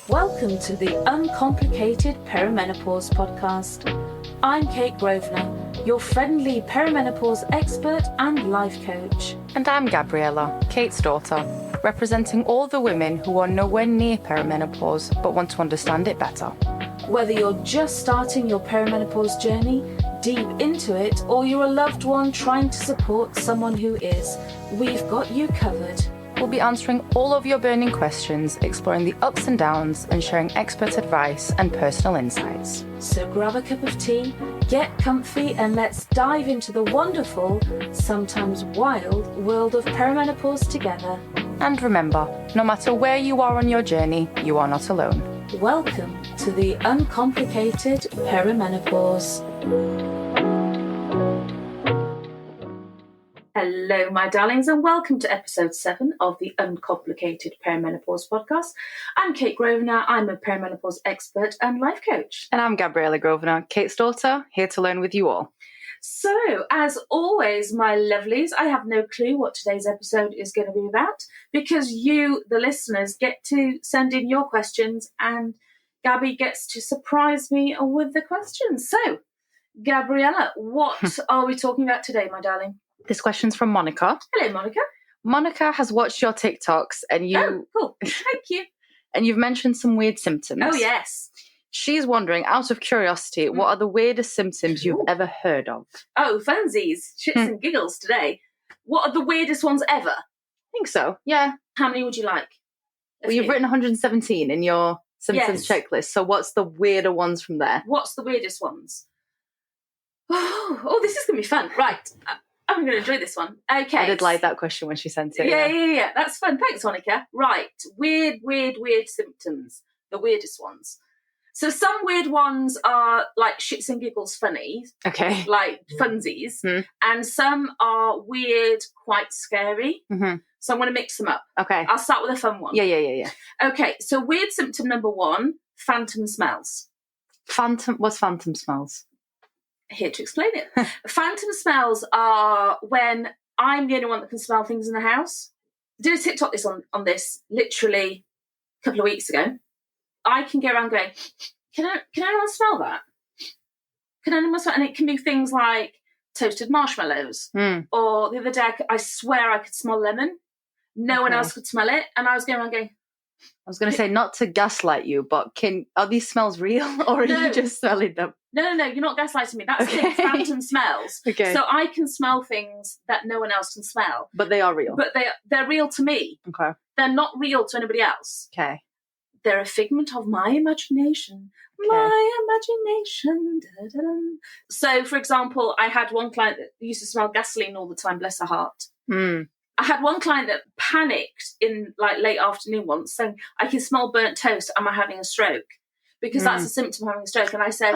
Welcome to the Uncomplicated Perimenopause Podcast. I'm Kate Grosvenor, your friendly perimenopause expert and life coach. And I'm Gabriella, Kate's daughter, representing all the women who are nowhere near perimenopause but want to understand it better. Whether you're just starting your perimenopause journey, deep into it, or you're a loved one trying to support someone who is, we've got you covered. We'll be answering all of your burning questions, exploring the ups and downs, and sharing expert advice and personal insights. So grab a cup of tea, get comfy, and let's dive into the wonderful, sometimes wild, world of perimenopause together. And remember, no matter where you are on your journey, you are not alone. Welcome to the Uncomplicated Perimenopause. Hello, my darlings, and welcome to episode 7 of the Uncomplicated Perimenopause Podcast. I'm Kate Grosvenor. I'm a perimenopause expert and life coach. And I'm Gabriella Grosvenor, Kate's daughter, here to learn with you all. So, as always, my lovelies, I have no clue what today's episode is going to be about because you, the listeners, get to send in your questions and Gabby gets to surprise me with the questions. So, Gabriella, what are we talking about today, my darling? This question's from Monica. Hello, Monica. Monica has watched your TikToks and you... Oh, cool. Thank you. And you've mentioned some weird symptoms. Oh, yes. She's wondering, out of curiosity, what are the weirdest symptoms you've ever heard of? Oh, funsies. Shits and giggles today. What are the weirdest ones ever? I think so, yeah. How many would you like? Well, you've written 117 in your symptoms checklist, so what's the weirder ones from there? What's the weirdest ones? Oh, this is going to be fun. Right. I'm going to enjoy this one. Okay. I did like that question when she sent it. Yeah. That's fun. Thanks, Monica. Right. Weird symptoms. The weirdest ones. So some weird ones are like shits and giggles funny. Okay. Like funsies. And some are weird, quite scary. Mm-hmm. So I'm going to mix them up. Okay. I'll start with a fun one. Yeah. Okay. So weird symptom number 1, phantom smells. What's phantom smells? Here to explain it. Phantom smells are when I'm the only one that can smell things in the house. I did a TikTok on this literally a couple of weeks ago. I can go around going, can anyone smell that? Can anyone smell? And it can be things like toasted marshmallows. Or the other day, I swear I could smell lemon. No one else could smell it. And I was going around going, I was going to say, not to gaslight you, but are these smells real or are you just smelling them? No, you're not gaslighting me. That's phantom smells. Okay. So I can smell things that no one else can smell. But they are real. But they're real to me. Okay. They're not real to anybody else. Okay. They're a figment of my imagination. Okay. My imagination. Da-da-da. So, for example, I had one client that used to smell gasoline all the time, bless her heart. I had one client that panicked in like late afternoon once saying, I can smell burnt toast. Am I having a stroke? Because that's a symptom of having a stroke. And I said,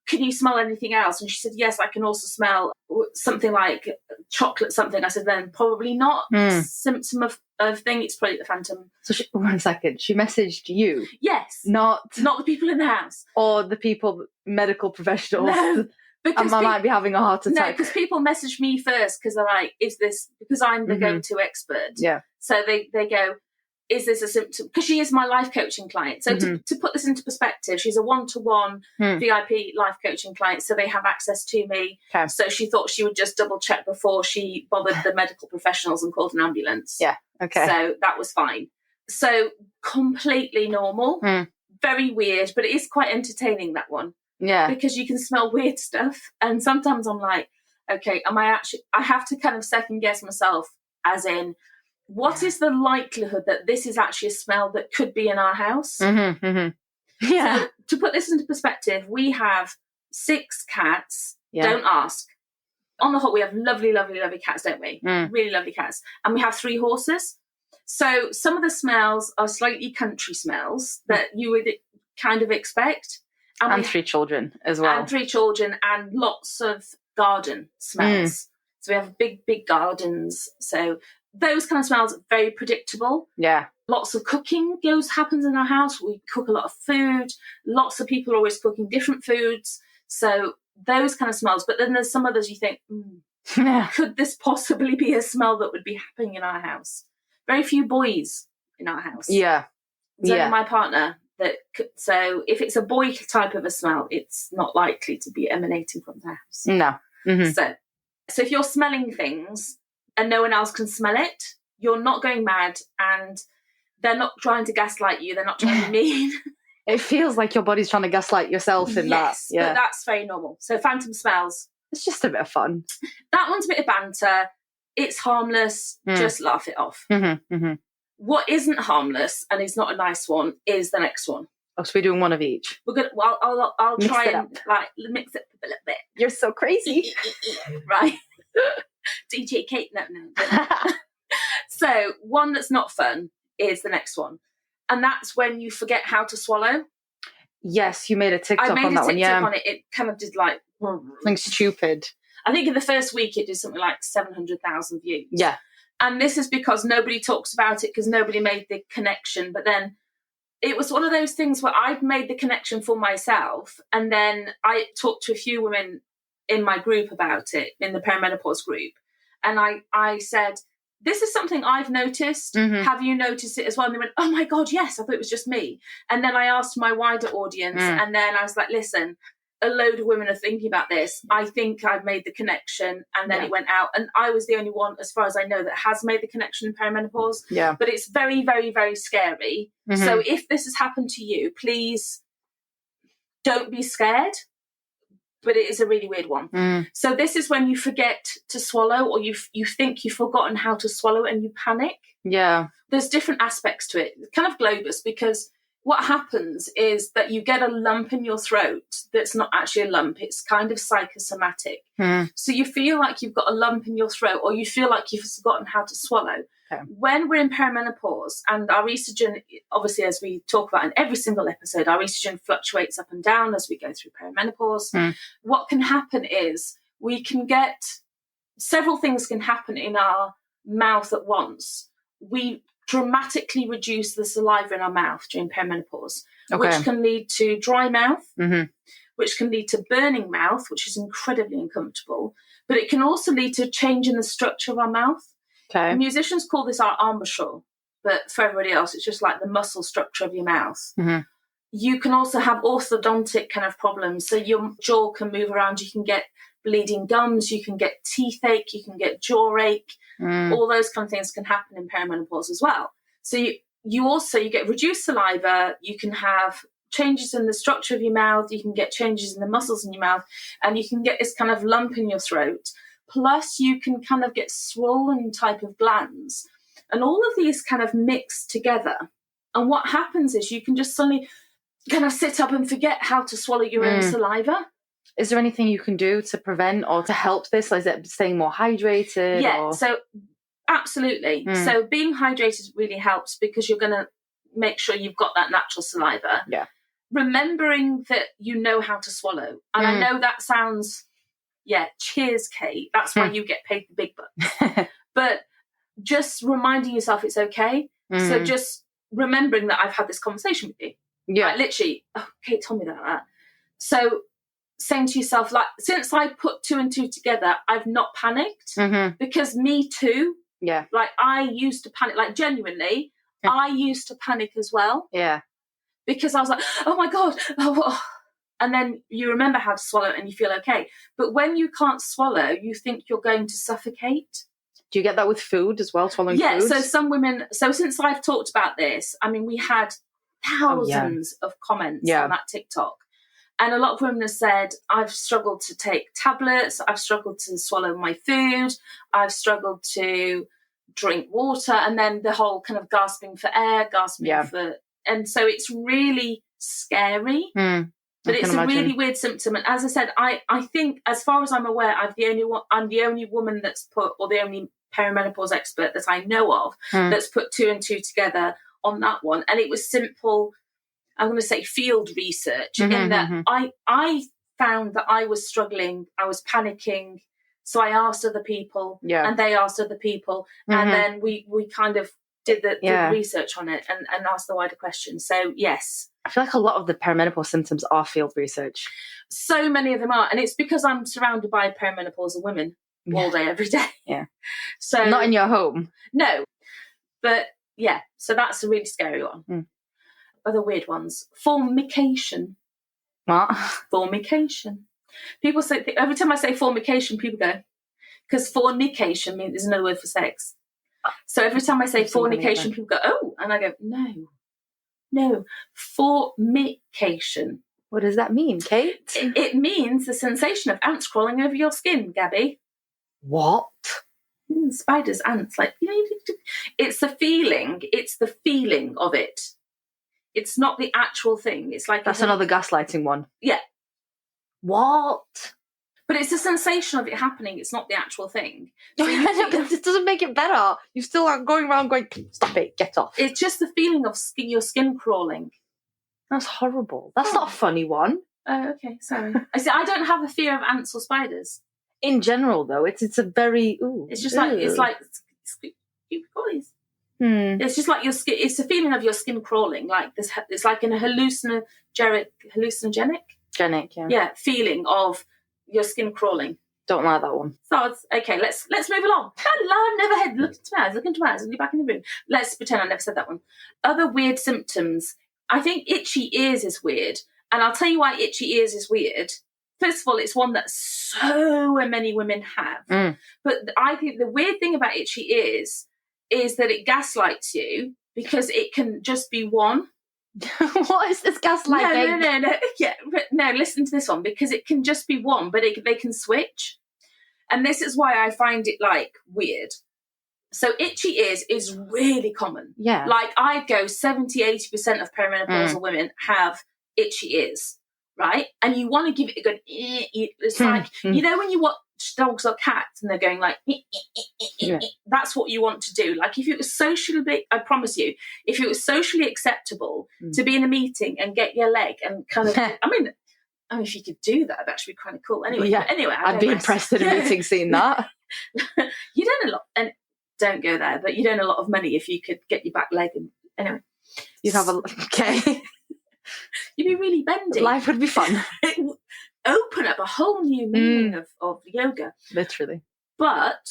can you smell anything else? And she said, yes, I can also smell something like chocolate something. I said, then probably not. Symptom of thing. It's probably the phantom. So 1 second. She messaged you? Yes. Not the people in the house. Or the people, medical professionals. No. Because I might be having a heart attack. No, because people message me first because they're like, is this, because I'm the go-to expert. Yeah. So they go, is this a symptom? Because she is my life coaching client. So to put this into perspective, she's a one-to-one VIP life coaching client. So they have access to me. Okay. So she thought she would just double check before she bothered the medical professionals and called an ambulance. Yeah. Okay. So that was fine. So completely normal. Very weird, but it is quite entertaining, that one. Yeah. Because you can smell weird stuff. And sometimes I'm like, okay, I have to kind of second guess myself, as in, what is the likelihood that this is actually a smell that could be in our house? Yeah. So, to put this into perspective, we have 6 cats. Yeah. Don't ask. On the whole, we have lovely, lovely, lovely cats, don't we? Really lovely cats. And we have 3 horses. So some of the smells are slightly country smells that you would kind of expect. And 3 children as well. And 3 children and lots of garden smells. So we have big, big gardens. So those kind of smells are very predictable. Yeah. Lots of cooking happens in our house. We cook a lot of food. Lots of people are always cooking different foods. So those kind of smells. But then there's some others you think, Could this possibly be a smell that would be happening in our house? Very few boys in our house. Yeah. So my partner, so if it's a boy type of a smell, it's not likely to be emanating from the house. No. Mm-hmm. So if you're smelling things and no one else can smell it, you're not going mad, and they're not trying to gaslight you. They're not trying to be mean. It feels like your body's trying to gaslight yourself in that. Yeah, but that's very normal. So phantom smells. It's just a bit of fun. That one's a bit of banter. It's harmless. Just laugh it off. Mm-hmm. Mm-hmm. What isn't harmless and is not a nice one is the next one. Oh, so we're doing one of each. We're gonna. Well, I'll try and mix it up a little bit. You're so crazy, right? DJ Kate, no. So one that's not fun is the next one, and that's when you forget how to swallow. Yes, you made a TikTok on that one. I made a TikTok on it. It kind of did like something stupid. I think in the first week it did something like 700,000 views. Yeah. And this is because nobody talks about it, because nobody made the connection. But then it was one of those things where I'd made the connection for myself, and then I talked to a few women in my group about it, in the perimenopause group. And I said, this is something I've noticed. Mm-hmm. Have you noticed it as well? And they went, oh my God, yes, I thought it was just me. And then I asked my wider audience, and then I was like, listen, a load of women are thinking about this. I think I've made the connection, and then it went out. And I was the only one, as far as I know, that has made the connection in perimenopause. Yeah. But it's very, very, very scary. Mm-hmm. So if this has happened to you, please don't be scared. But it is a really weird one. So this is when you forget to swallow, or you think you've forgotten how to swallow and you panic. Yeah. There's different aspects to it. It's kind of globus, because what happens is that you get a lump in your throat that's not actually a lump. It's kind of psychosomatic. So you feel like you've got a lump in your throat, or you feel like you've forgotten how to swallow. Okay. When we're in perimenopause, and our estrogen, obviously, as we talk about in every single episode, our estrogen fluctuates up and down as we go through perimenopause. What can happen is we can get several things can happen in our mouth at once. We dramatically reduce the saliva in our mouth during perimenopause, which can lead to dry mouth, which can lead to burning mouth, which is incredibly uncomfortable. But it can also lead to a change in the structure of our mouth. Okay. Musicians call this our embouchure, but for everybody else, it's just like the muscle structure of your mouth. You can also have orthodontic kind of problems. So your jaw can move around. You can get bleeding gums. You can get teeth ache. You can get jaw ache. All those kind of things can happen in perimenopause as well. So you get reduced saliva. You can have changes in the structure of your mouth. You can get changes in the muscles in your mouth, and you can get this kind of lump in your throat. Plus, you can kind of get swollen type of glands. And all of these kind of mix together. And what happens is you can just suddenly kind of sit up and forget how to swallow your own saliva. Is there anything you can do to prevent or to help this? Like, is it staying more hydrated? Yeah, so absolutely. So being hydrated really helps, because you're going to make sure you've got that natural saliva. Yeah. Remembering that you know how to swallow. And I know that sounds... Yeah, cheers, Kate. That's why you get paid the big bucks. But just reminding yourself it's okay. So just remembering that I've had this conversation with you. Yeah. Like, literally, Kate told me that. So saying to yourself, like, since I put 2 and 2 together, I've not panicked. Because me too. Yeah. Like, I used to panic. Like, genuinely, I used to panic as well. Yeah. Because I was like, oh my God. And then you remember how to swallow and you feel okay. But when you can't swallow, you think you're going to suffocate. Do you get that with food as well, swallowing food? Yeah, so some women... So since I've talked about this, I mean, we had thousands of comments on that TikTok. And a lot of women have said, I've struggled to take tablets. I've struggled to swallow my food. I've struggled to drink water. And then the whole kind of gasping for air, for... And so it's really scary. But it's a really weird symptom. And as I said, I think, as far as I'm aware, I'm the only woman that's put, or the only perimenopause expert that I know of, that's put 2 and 2 together on that one. And it was simple, I'm going to say field research, in that I found that I was struggling, I was panicking. So I asked other people, and they asked other people. And then we kind of did the research on it and asked the wider questions. So, yes. I feel like a lot of the perimenopause symptoms are field research. So many of them are. And it's because I'm surrounded by perimenopausal women. all day, every day. Yeah. So not in your home. No. But yeah, so that's a really scary one. Other weird ones. Formication. What? Formication. People say, every time I say formication, people go, because fornication means there's another word for sex. So every time I say fornication, people go, oh, and I go, no, formication. What does that mean, Kate? It means the sensation of ants crawling over your skin, Gabby. What? Spiders, ants, like, it's the feeling. It's the feeling of it. It's not the actual thing. It's like that's another gaslighting one. Yeah. What? But it's the sensation of it happening. It's not the actual thing. So this doesn't make it better. You still are going around going, stop it, get off. It's just the feeling of your skin crawling. That's horrible. That's not a funny one. Oh, okay, sorry. I don't have a fear of ants or spiders. In general, though, it's a very It's just like it's just like your skin. It's a feeling of your skin crawling, like this. It's like in a hallucinogenic, yeah, feeling of your skin crawling. Don't like that one. So okay, let's move along. Hello, never had look into my eyes, look into my eyes, and be back in the room. Let's pretend I never said that one. Other weird symptoms. I think itchy ears is weird, and I'll tell you why itchy ears is weird. First of all, it's one that so many women have. But I think the weird thing about itchy ears is that it gaslights you because it can just be one. What is this gaslighting? No. Yeah, but no, listen to this one, because it can just be one, but they can switch. And this is why I find it, like, weird. So itchy ears is really common. Yeah. Like, I'd go 70-80% of perimenopausal women have itchy ears. Right? And you want to give it a good, it's like, you know, when you watch dogs or cats and they're going like, that's what you want to do. Like, if it was socially, I promise you, if it was socially acceptable to be in a meeting and get your leg and kind of, I mean, if you could do that, that'd actually be kind of cool. Anyway, I'd be impressed in a meeting seeing that. You don't a lot, and don't go there, but you don't a lot of money if you could get your back leg. And anyway, you'd have okay. You'd be really bendy. Life would be fun. It would open up a whole new meaning of yoga. Literally. But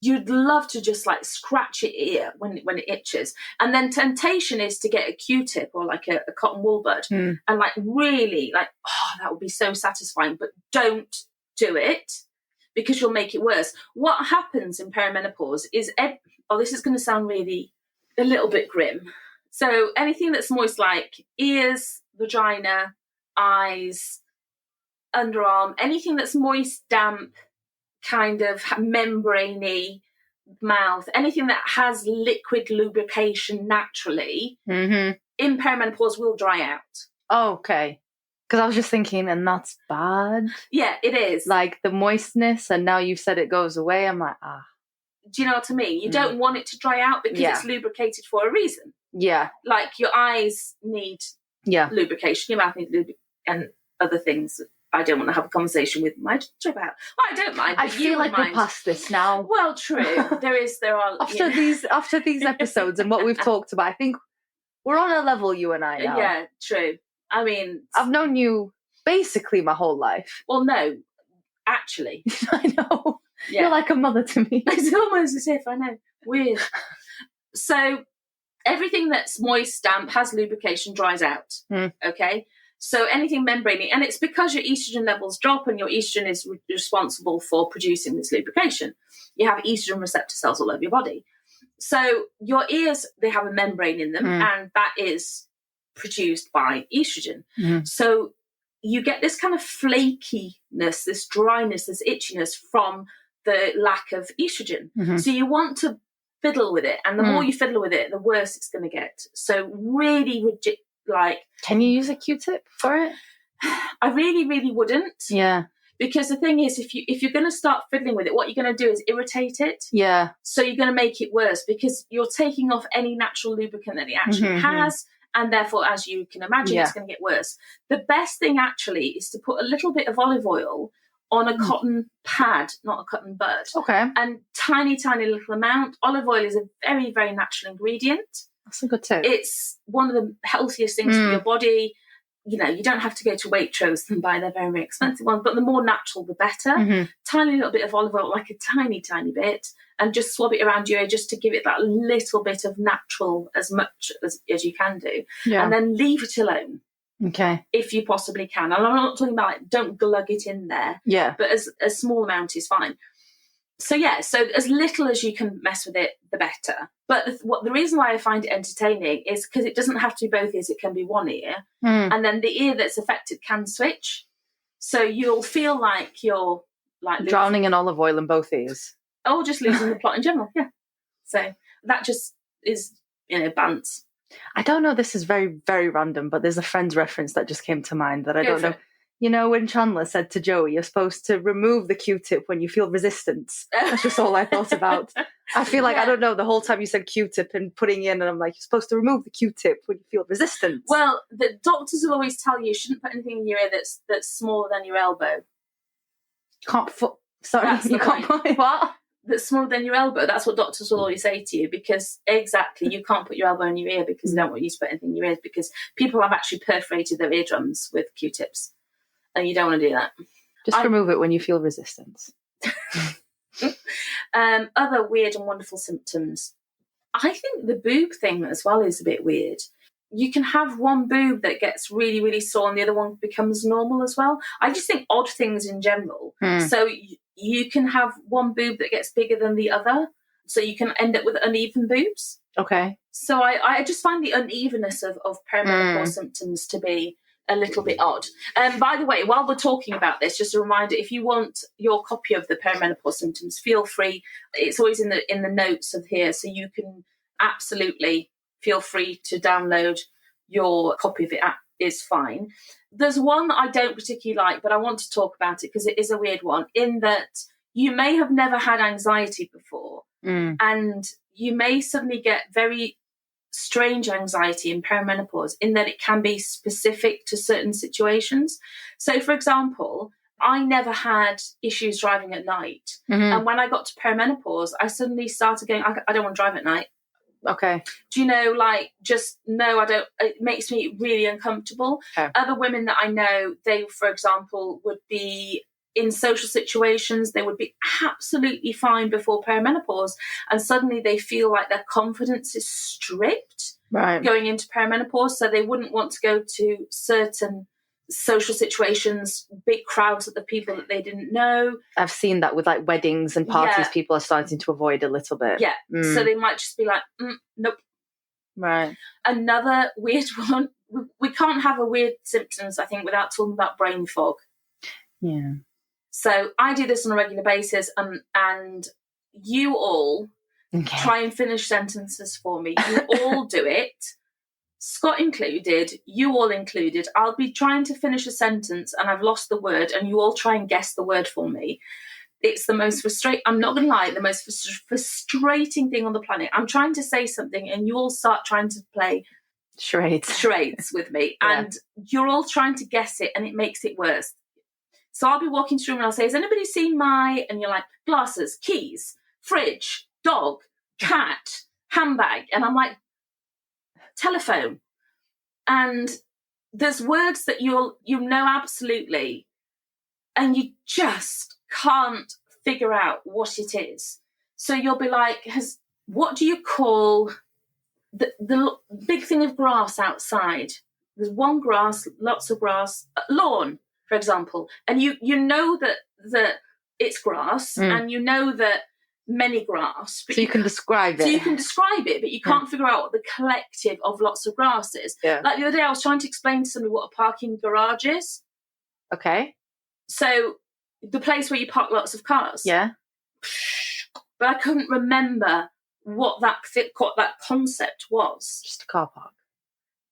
you'd love to just like scratch your ear when it itches. And then temptation is to get a Q-tip or like a cotton wool bud and like really like, oh, that would be so satisfying. But don't do it because you'll make it worse. What happens in perimenopause is, this is going to sound really a little bit grim. So anything that's moist, like ears, vagina, eyes, underarm, anything that's moist, damp, kind of membrane-y, mouth, anything that has liquid lubrication naturally, in perimenopause will dry out. Oh, okay. Because I was just thinking, and that's bad. Yeah, it is. Like the moistness, and now you've said it goes away. I'm like, Do you know what I mean? You don't want it to dry out because it's lubricated for a reason. Yeah. Like your eyes need lubrication, your mouth needs lubrication, and other things. I don't want to have a conversation with my doctor about. Well, I don't mind. I feel like we're past this now. Well, true. There are after these episodes and what we've talked about, I think we're on a level, you and I now. Yeah, true. I mean, I've known you basically my whole life. Well, no, actually. I know. Yeah. You're like a mother to me. It's almost as if, I know. Weird. So everything that's moist, damp, has lubrication, dries out. Okay? So anything membrane, and it's because your estrogen levels drop, and your estrogen is responsible for producing this lubrication. You have estrogen receptor cells all over your body. So your ears, they have a membrane in them, and that is produced by estrogen. So you get this kind of flakiness, this dryness, this itchiness from the lack of estrogen. So you want to fiddle with it, and the more you fiddle with it, the worse it's going to get. So really can you use a Q-tip for it? I really, really wouldn't. Yeah. Because the thing is, if you're going to start fiddling with it, what you're going to do is irritate it. Yeah. So you're going to make it worse because you're taking off any natural lubricant that it actually has, and therefore, as you can imagine, it's going to get worse. The best thing actually is to put a little bit of olive oil on a cotton pad, not a cotton bud. Okay. And tiny, tiny little amount. Olive oil is a very, very natural ingredient. That's a good tip. It's one of the healthiest things for your body. you know, you don't have to go to Waitrose and buy their very, very expensive ones, but the more natural, the better. Mm-hmm. Tiny little bit of olive oil, like a tiny, tiny bit, and just swab it around your ear just to give it that little bit of natural as much as you can do. Yeah. And then leave it alone. Okay. If you possibly can. And I'm not talking about, like, don't glug it in there. Yeah. But a small amount is fine. So, yeah, so as little as you can mess with it, the better. But the reason why I find it entertaining is because it doesn't have to be both ears, it can be one ear. And then the ear that's affected can switch. So you'll feel like you're like drowning in olive oil in both ears. Or just losing the plot in general, yeah. So that just is, you know, bants. I don't know, this is very, very random, but there's a Friends reference that just came to mind that I don't know. You know, when Chandler said to Joey, you're supposed to remove the Q-tip when you feel resistance. That's just all I thought about. I feel like, I don't know, the whole time you said Q-tip and putting in, and I'm like, you're supposed to remove the Q-tip when you feel resistance. Well, the doctors will always tell you shouldn't put anything in your ear that's smaller than your elbow. Sorry, you can't put what? That's smaller than your elbow. That's what doctors will always say to you, because exactly, you can't put your elbow in your ear because they don't want you to put anything in your ears, because people have actually perforated their eardrums with Q-tips. And you don't want to do that. Just remove it when you feel resistance. Other weird and wonderful symptoms. I think the boob thing as well is a bit weird. You can have one boob that gets really, really sore and the other one becomes normal as well. I just think odd things in general. So you can have one boob that gets bigger than the other. So you can end up with uneven boobs. Okay. So I just find the unevenness of perimenopause symptoms to be a little bit odd. By the way, while we're talking about this, just a reminder, if you want your copy of the perimenopause symptoms, feel free. It's always in the notes of here, so you can absolutely feel free to download your copy of it. Is fine. There's one I don't particularly like, but I want to talk about it because it is a weird one, in that you may have never had anxiety before, and you may suddenly get very strange anxiety in perimenopause, in that it can be specific to certain situations. So, for example, I never had issues driving at night. And when I got to perimenopause, I suddenly started going, I don't want to drive at night. Okay. Do you know, like, just, no, I don't, it makes me really uncomfortable. Okay. Other women that I know, they, for example, would be in social situations, they would be absolutely fine before perimenopause, and suddenly they feel like their confidence is stripped going into perimenopause, so they wouldn't want to go to certain social situations, big crowds of the people that they didn't know. I've seen that with like weddings and parties, people are starting to avoid a little bit. Yeah, so they might just be like, nope. Right. Another weird one, we can't have a weird symptoms, I think, without talking about brain fog. Yeah. So I do this on a regular basis, and you all try and finish sentences for me. You all do it. Scott included, you all included. I'll be trying to finish a sentence and I've lost the word, and you all try and guess the word for me. It's the most frustrating, I'm not going to lie, the most frustrating thing on the planet. I'm trying to say something and you all start trying to play charades with me, and you're all trying to guess it, and it makes it worse. So I'll be walking through and I'll say, has anybody seen my, and you're like, glasses, keys, fridge, dog, cat, handbag. And I'm like, telephone. And there's words that you know absolutely, and you just can't figure out what it is. So you'll be like, what do you call the big thing of grass outside? There's one grass, lots of grass, lawn, for example, and you know that it's grass, and you know that many grass. But so you can describe it. So you can describe it, but you can't figure out what the collective of lots of grass is. Yeah. Like the other day, I was trying to explain to somebody what a parking garage is. Okay. So the place where you park lots of cars. Yeah. But I couldn't remember what that concept was. Just a car park.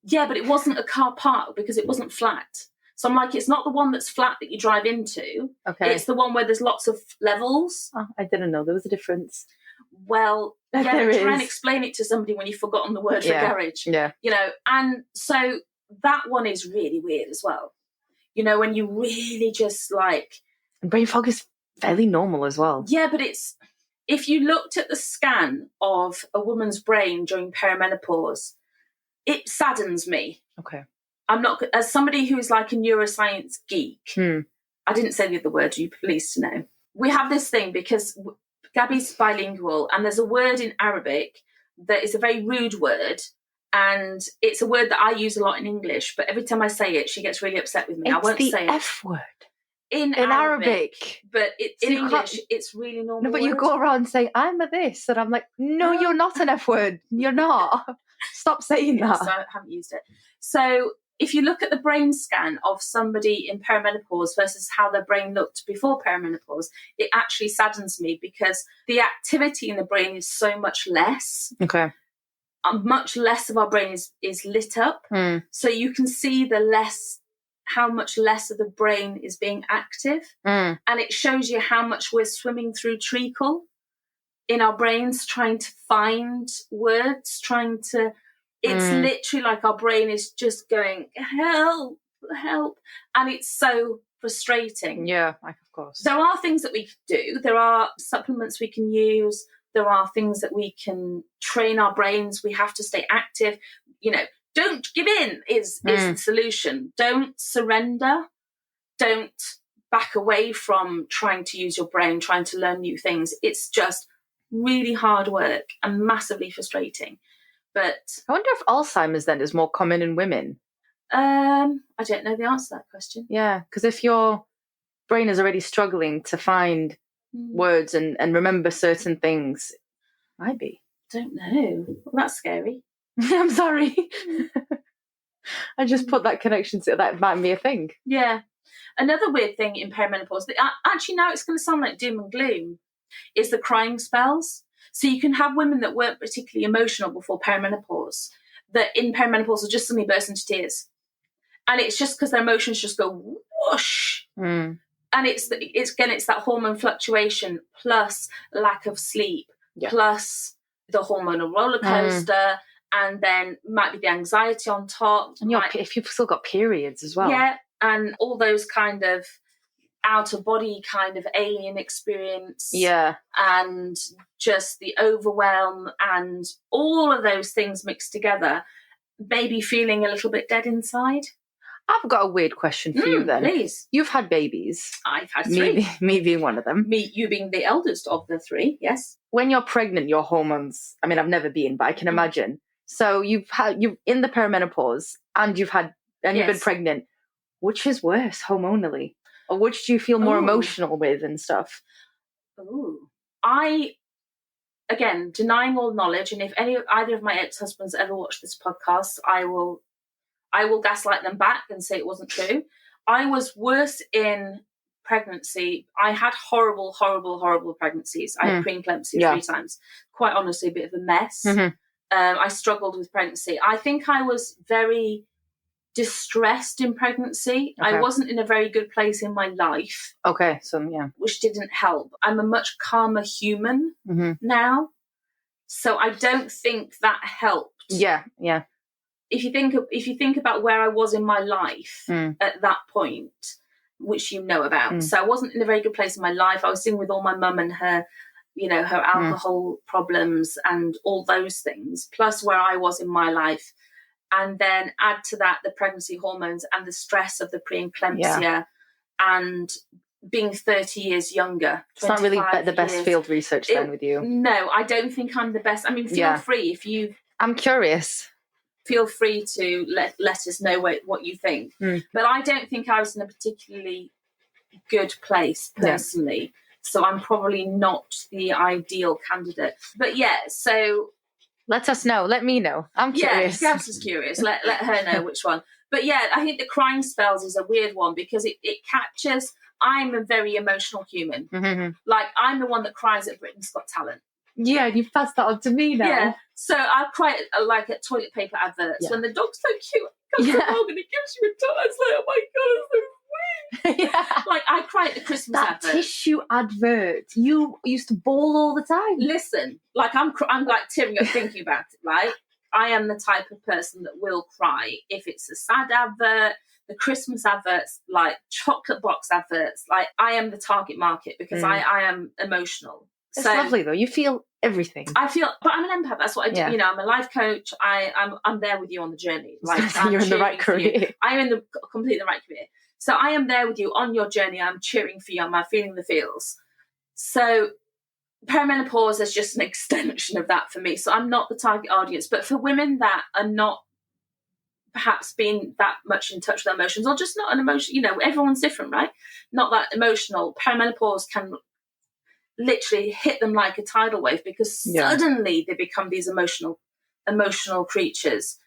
Yeah, but it wasn't a car park because it wasn't flat. So I'm like, it's not the one that's flat that you drive into. Okay. It's the one where there's lots of levels. Oh, I didn't know there was a difference. Well, yeah, try and explain it to somebody when you've forgotten the word for garage. Yeah. You know, and so that one is really weird as well. You know, when you really just like... And brain fog is fairly normal as well. Yeah, but if you looked at the scan of a woman's brain during perimenopause, it saddens me. Okay. I'm not, as somebody who is like a neuroscience geek, I didn't say the other word, you pleased to know. We have this thing because Gabby's bilingual, and there's a word in Arabic that is a very rude word, and it's a word that I use a lot in English, but every time I say it, she gets really upset with me. I won't say it. It's the F word. In Arabic. But in English, it's really normal. No, but you go around saying, I'm a this, and I'm like, no, you're not an F word. You're not. Stop saying that. So I haven't used it. So if you look at the brain scan of somebody in perimenopause versus how their brain looked before perimenopause, it actually saddens me because the activity in the brain is so much less. Okay. Much less of our brain is lit up. So you can see how much less of the brain is being active. And it shows you how much we're swimming through treacle in our brains, trying to find words, it's literally like our brain is just going, help, help. And it's so frustrating. Yeah, of course. There are things that we can do. There are supplements we can use. There are things that we can train our brains. We have to stay active. Don't give in is the solution. Don't surrender. Don't back away from trying to use your brain, trying to learn new things. It's just really hard work and massively frustrating. But I wonder if Alzheimer's then is more common in women. I don't know the answer to that question. Yeah, because if your brain is already struggling to find words and remember certain things, might be. Don't know. Well, that's scary. I'm sorry. I just put that connection to that might be a thing. Yeah. Another weird thing in perimenopause, actually now it's going to sound like doom and gloom, is the crying spells. So you can have women that weren't particularly emotional before perimenopause, that in perimenopause will just suddenly burst into tears. And it's just because their emotions just go whoosh. And it's that hormone fluctuation plus lack of sleep, plus the hormonal roller coaster, and then might be the anxiety on top. And if you've still got periods as well. Yeah, and all those kind of out-of-body kind of alien experience. Yeah. And just the overwhelm and all of those things mixed together, maybe feeling a little bit dead inside. I've got a weird question for you then. Please. You've had babies. I've had 3. Me being one of them. You being the eldest of the 3, yes. When you're pregnant, your hormones, I mean, I've never been, but I can imagine. So you're in the perimenopause and you've been pregnant. Which is worse hormonally? Or which do you feel more emotional with and stuff? Ooh. Again, denying all knowledge, and if either of my ex-husbands ever watch this podcast, I will gaslight them back and say it wasn't true. I was worse in pregnancy. I had horrible, horrible, horrible pregnancies. I had preeclampsia 3 times. Quite honestly, a bit of a mess. I struggled with pregnancy. I think I was very distressed in pregnancy. Okay. I wasn't in a very good place in my life. Okay, so yeah. Which didn't help. I'm a much calmer human now. So I don't think that helped. Yeah, yeah. If you think about where I was in my life at that point, which you know about. So I wasn't in a very good place in my life. I was dealing with all my mum and her, her alcohol problems and all those things, plus where I was in my life. And then add to that the pregnancy hormones and the stress of the preeclampsia and being 30 years younger. It's not really the best field research then with you. No, I don't think I'm the best. I mean, feel free if you... I'm curious. Feel free to let us know what you think. But I don't think I was in a particularly good place personally. Yeah. So I'm probably not the ideal candidate. But so... Let us know. Let me know. I'm curious. Yeah, Gabs is curious. Let her know which one. But yeah, I think the crying spells is a weird one because it captures... I'm a very emotional human. Like, I'm the one that cries at Britain's Got Talent. Yeah, you've passed that on to me now. Yeah, so I cry like at toilet paper adverts when the dog's so cute. Comes along and it gives you a toy. It's like, oh my God, it's so sweet. Like, I cry at the Christmas advert. That tissue advert. You used to bawl all the time. Listen, like I'm like tearing up thinking about it, right? I am the type of person that will cry if it's a sad advert, the Christmas adverts, like chocolate box adverts. Like, I am the target market because I am emotional. It's lovely though. You feel everything. But I'm an empath. That's what I do. Yeah. You know, I'm a life coach. I'm there with you on the journey. Like, you're in the right career. I'm in the completely the right career. So I am there with you on your journey. I'm cheering for you. I'm feeling the feels. So perimenopause is just an extension of that for me. So I'm not the target audience. But for women that are not perhaps being that much in touch with their emotions, or just not an emotion, you know, everyone's different, right? Not that emotional. Perimenopause can literally hit them like a tidal wave, because suddenly they become these emotional creatures,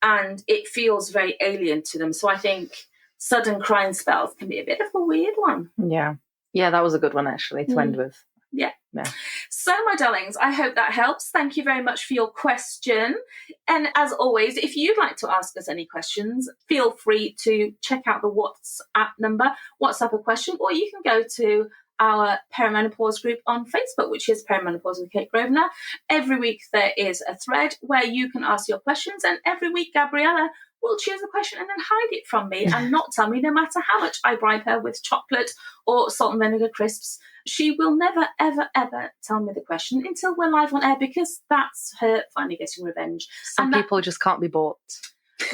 and it feels very alien to them. So I think sudden crying spells can be a bit of a weird one. Yeah, that was a good one actually to end with. Yeah. So, my darlings, I hope that helps. Thank you very much for your question. And as always, if you'd like to ask us any questions, feel free to check out the WhatsApp a question, or you can go to our perimenopause group on Facebook, which is Perimenopause with Kate Grosvenor. Every week there is a thread where you can ask your questions, and every week Gabriella will choose a question and then hide it from me and not tell me, no matter how much I bribe her with chocolate or salt and vinegar crisps. She will never, ever, ever tell me the question until we're live on air, because that's her finally getting revenge. Some people just can't be bought.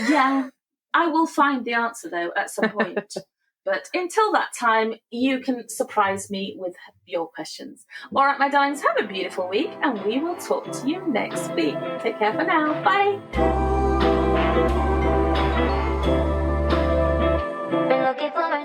Yeah, I will find the answer though at some point. But until that time, you can surprise me with your questions. All right, my darlings, have a beautiful week, and we will talk to you next week. Take care for now. Bye.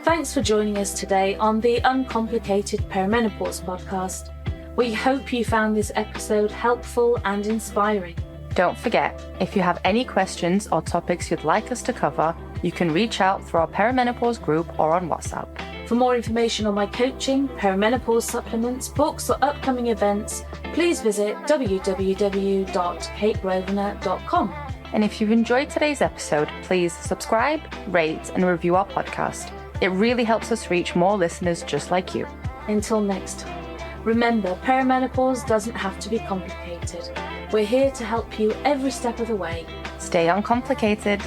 Thanks for joining us today on the Uncomplicated Perimenopause Podcast. We hope you found this episode helpful and inspiring. Don't forget, if you have any questions or topics you'd like us to cover, you can reach out through our perimenopause group or on WhatsApp. For more information on my coaching, perimenopause supplements, books, or upcoming events, please visit www.kategrosvenor.com. And if you've enjoyed today's episode, please subscribe, rate, and review our podcast. It really helps us reach more listeners just like you. Until next time, remember, perimenopause doesn't have to be complicated. We're here to help you every step of the way. Stay uncomplicated.